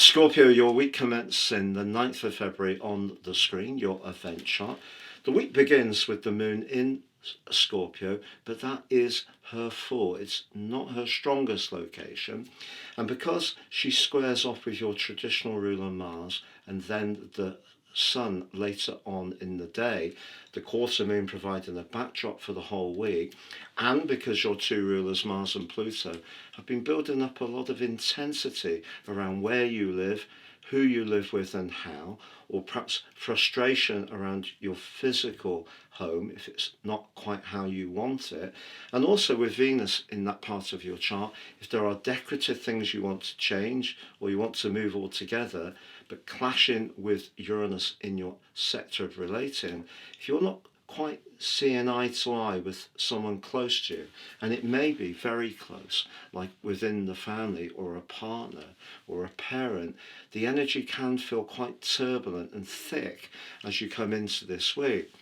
Scorpio, your week commencing the 9th of February on the screen, your event chart. The week begins with the moon in Scorpio, but that is her fault. It's not her strongest location. And because she squares off with your traditional ruler Mars and then the Sun later on in the day, the quarter moon providing a backdrop for the whole week, and because your two rulers, Mars and Pluto, have been building up a lot of intensity around where you live, who you live with and how, or perhaps frustration around your physical home if it's not quite how you want it. And also with Venus in that part of your chart, if there are decorative things you want to change or you want to move altogether, but clashing with Uranus in your sector of relating, if you're not quite seeing eye to eye with someone close to you, and it may be very close, like within the family or a partner or a parent, the energy can feel quite turbulent and thick as you come into this week.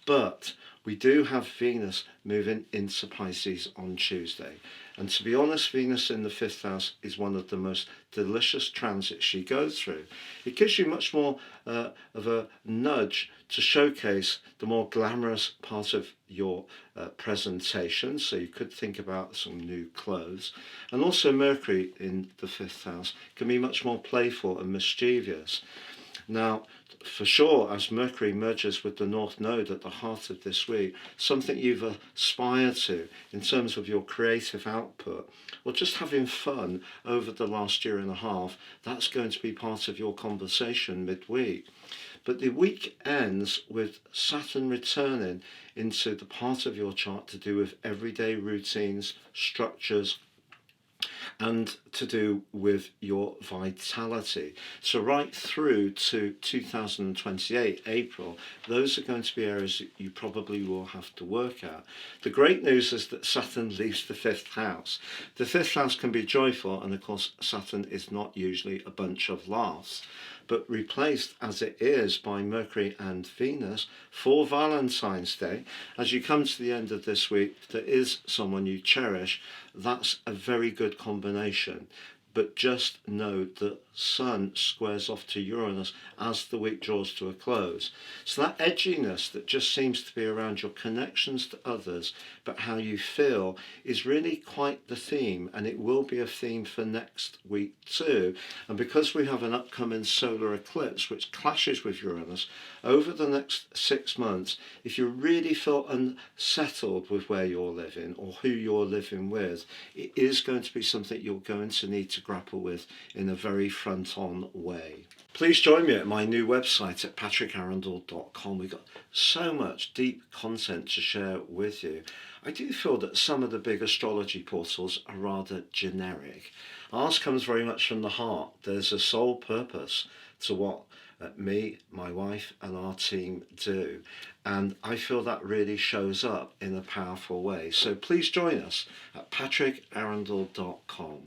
But we do have Venus moving into Pisces on Tuesday. And to be honest, Venus in the 5th house is one of the most delicious transits she goes through. It gives you much more of a nudge to showcase the more glamorous part of your presentation. So you could think about some new clothes. And also Mercury in the 5th house can be much more playful and mischievous. Now, for sure, as Mercury merges with the North Node at the heart of this week, something you've aspired to in terms of your creative output, or just having fun over the last year and a half, that's going to be part of your conversation midweek. But the week ends with Saturn returning into the part of your chart to do with everyday routines, structures, and to do with your vitality. So right through to 2028, April, those are going to be areas that you probably will have to work at. The great news is that Saturn leaves the 5th house. The 5th house can be joyful, and of course Saturn is not usually a bunch of laughs, but replaced as it is by Mercury and Venus for Valentine's Day. As you come to the end of this week, if there is someone you cherish, that's a very good combination. But just know that Sun squares off to Uranus as the week draws to a close. So that edginess that just seems to be around your connections to others, but how you feel, is really quite the theme, and it will be a theme for next week too. And because we have an upcoming solar eclipse which clashes with Uranus, over the next 6 months, if you really feel unsettled with where you're living or who you're living with, it is going to be something you're going to need to grapple with in a very front-on way. Please join me at my new website at patrickarundel.com. We've got so much deep content to share with you. I do feel that some of the big astrology portals are rather generic. Ours comes very much from the heart. There's a sole purpose to what me, my wife and our team do, and I feel that really shows up in a powerful way. So please join us at patrickarundel.com.